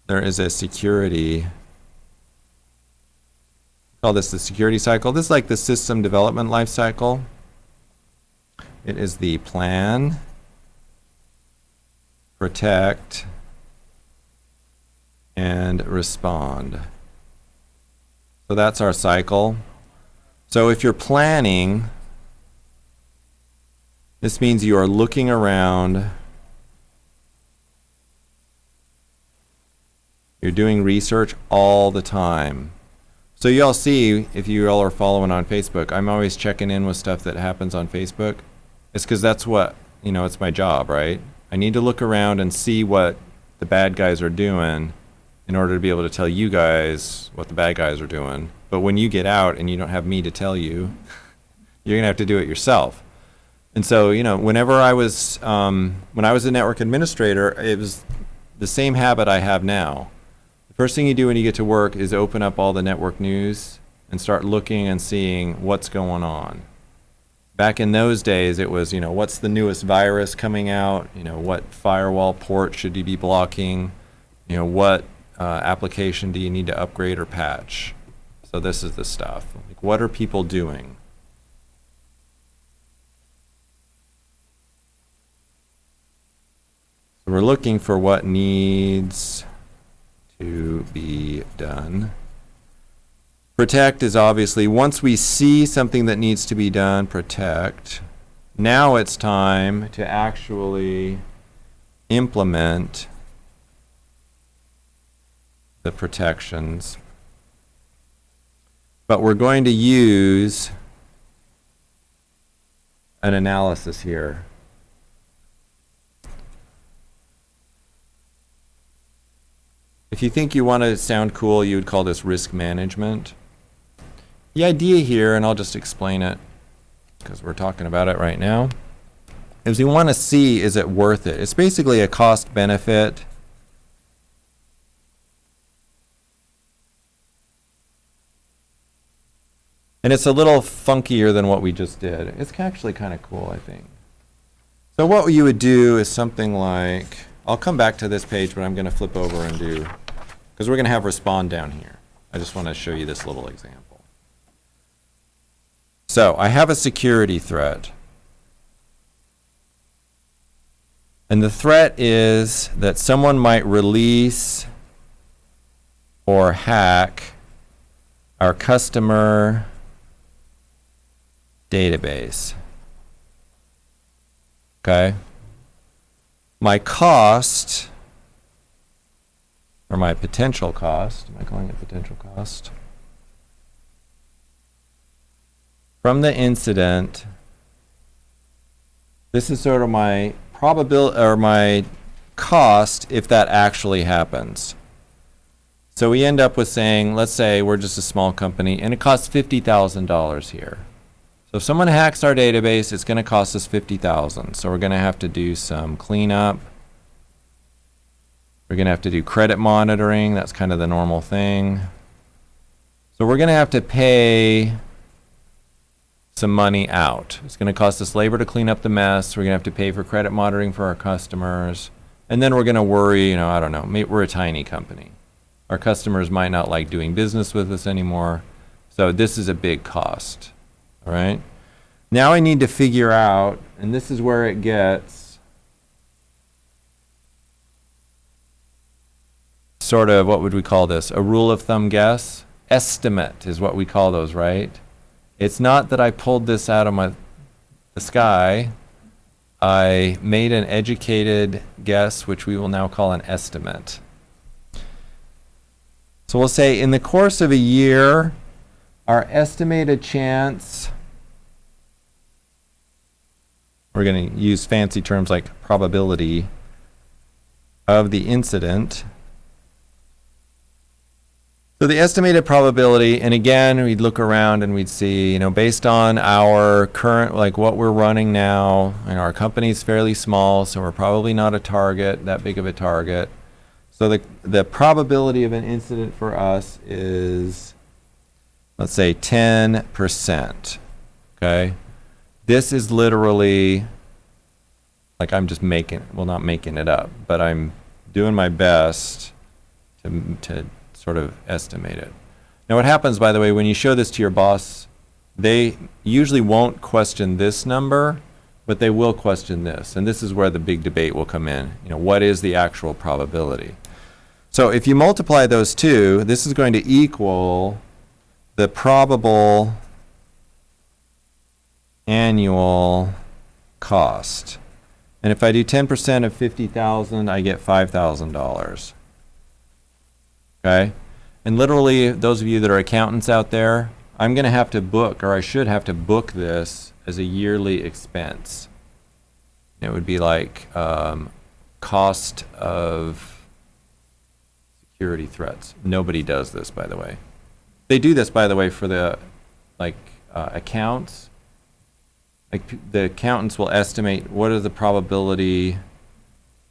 there is a security, call this the security cycle. This is like the system development life cycle. It is the plan, protect, and respond. So that's our cycle. So if you're planning, this means you are looking around, you're doing research all the time. So y'all see, if you all are following on Facebook, I'm always checking in with stuff that happens on Facebook. It's because that's what, it's my job, right? I need to look around and see what the bad guys are doing in order to be able to tell you guys what the bad guys are doing. But when you get out and you don't have me to tell you, you're going to have to do it yourself. And so, whenever I was, when I was a network administrator, it was the same habit I have now. The first thing you do when you get to work is open up all the network news and start looking and seeing what's going on. Back in those days, it was, what's the newest virus coming out? What firewall port should you be blocking? What application do you need to upgrade or patch? So this is the stuff. Like, what are people doing? So we're looking for what needs to be done. Protect is obviously, once we see something that needs to be done, protect. Now it's time to actually implement the protections. But we're going to use an analysis here. If you think you want to sound cool, you would call this risk management. The idea here, and I'll just explain it because we're talking about it right now, is we want to see, is it worth it? It's basically a cost benefit. And it's a little funkier than what we just did. It's actually kind of cool, I think. So what you would do is something like, I'll come back to this page, but I'm going to flip over and do, because we're going to have respond down here. I just want to show you this little example. So I have a security threat. And the threat is that someone might release or hack our customer database. Okay? My cost, or my potential cost, am I calling it potential cost? From the incident, this is sort of my probability, or my cost if that actually happens. So we end up with saying, let's say we're just a small company and it costs $50,000 here. So if someone hacks our database, it's going to cost us $50,000. So we're going to have to do some cleanup. We're going to have to do credit monitoring. That's kind of the normal thing. So we're going to have to pay some money out. It's going to cost us labor to clean up the mess. We're going to have to pay for credit monitoring for our customers. And then we're going to worry, I don't know, we're a tiny company. Our customers might not like doing business with us anymore. So this is a big cost. All right? Now I need to figure out, and this is where it gets sort of, what would we call this? A rule of thumb guess? Estimate is what we call those, right? It's not that I pulled this out of the sky. I made an educated guess, which we will now call an estimate. So we'll say in the course of a year, our estimated chance, we're going to use fancy terms like probability of the incident. So the estimated probability, and again, we'd look around and we'd see, based on our current, like what we're running now, and our company's fairly small, so we're probably not a target, that big of a target. So the probability of an incident for us is, let's say 10%, okay? This is literally, like I'm just not making it up, but I'm doing my best to sort of estimate it. Now what happens, by the way, when you show this to your boss, they usually won't question this number, but they will question this. And this is where the big debate will come in. You know, what is the actual probability? So if you multiply those two, this is going to equal the probable annual cost. And if I do 10% of 50,000, I get $5,000. Okay? And literally, those of you that are accountants out there, I'm going to have to book, or I should have to book this as a yearly expense. It would be like cost of security threats. Nobody does this, by the way. They do this, by the way, for the accounts. Like the accountants will estimate what is the probability.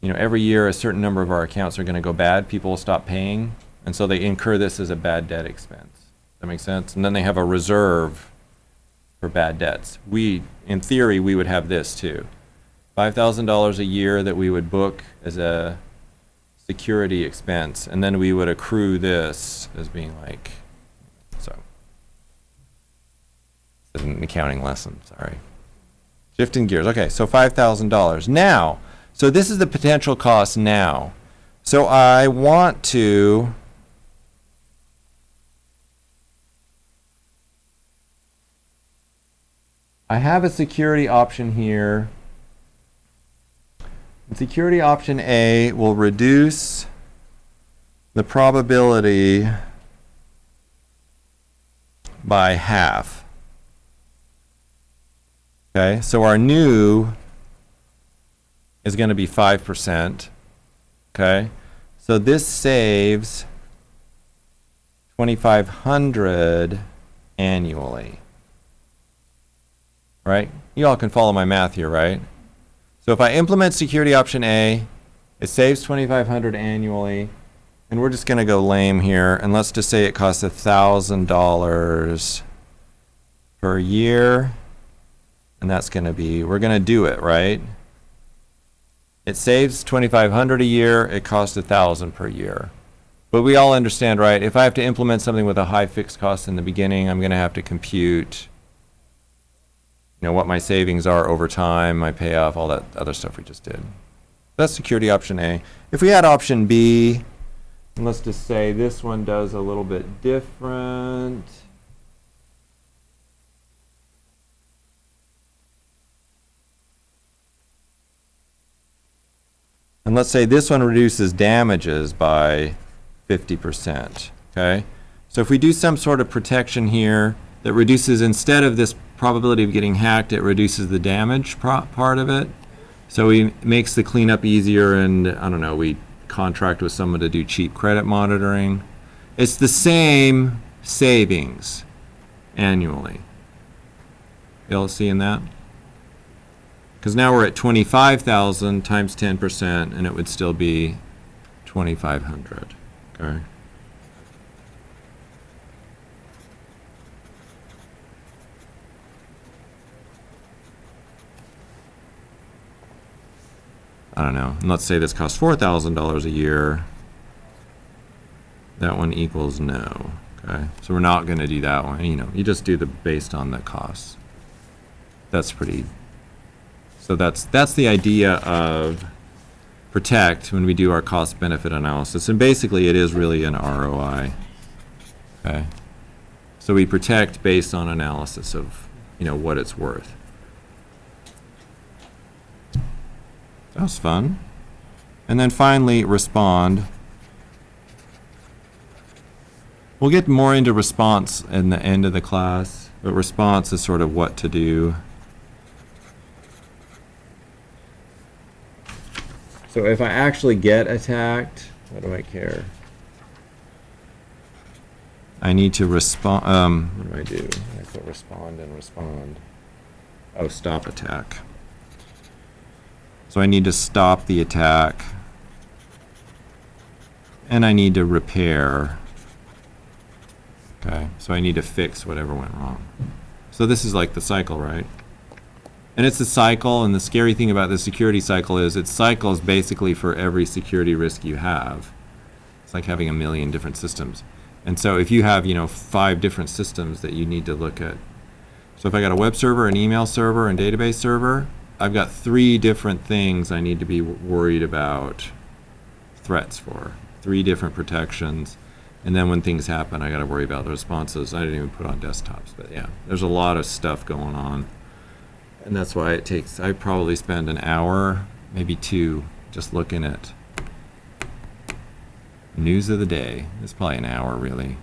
You know, every year a certain number of our accounts are going to go bad. People will stop paying, and so they incur this as a bad debt expense. That makes sense? And then they have a reserve for bad debts. In theory, we would have this too. $5,000 a year that we would book as a security expense, and then we would accrue this as being like, so. This is an accounting lesson, sorry. Shifting gears. Okay, so $5,000. Now, so this is the potential cost now. So I want to I have a security option here. And security option A will reduce the probability by half. Okay, so our new is going to be 5%. Okay, so this saves $2,500 annually. Right? You all can follow my math here, right? So if I implement security option A, it saves $2,500 annually, and we're just going to go lame here, and let's just say it costs $1,000 per year, and that's going to be, we're going to do it, right? It saves $2,500 a year, it costs $1,000 per year. But we all understand, right? If I have to implement something with a high fixed cost in the beginning, I'm going to have to compute what my savings are over time, my payoff, all that other stuff we just did. That's security option A. If we had option B, and let's just say this one does a little bit different. And let's say this one reduces damages by 50%, okay? So if we do some sort of protection here that reduces, instead of this probability of getting hacked, it reduces the damage part of it. So it makes the cleanup easier, and I don't know, we contract with someone to do cheap credit monitoring. It's the same savings annually. You all seeing that? Because now we're at 25,000 times 10%, and it would still be 2,500. Okay. I don't know. And let's say this costs $4,000 a year. That one equals no. Okay. So we're not going to do that one. You just do the based on the costs. That's pretty. So that's the idea of protect when we do our cost benefit analysis. And basically it is really an ROI. Okay. So we protect based on analysis of, what it's worth. That was fun. And then finally, respond. We'll get more into response in the end of the class, but response is sort of what to do. So if I actually get attacked, what do I care? I need to respond. What do I do? I put respond and respond. Oh, stop attack. So I need to stop the attack, and I need to repair. Okay, so I need to fix whatever went wrong. So this is like the cycle, right? And it's a cycle, and the scary thing about the security cycle is it cycles basically for every security risk you have. It's like having a million different systems. And so if you have, 5 different systems that you need to look at. So if I got a web server, an email server, and database server, I've got 3 different things I need to be worried about threats for. 3 different protections. And then when things happen, I got to worry about the responses. I didn't even put on desktops, but yeah, there's a lot of stuff going on. And that's why I probably spend an hour, maybe 2, just looking at news of the day. It's probably an hour, really.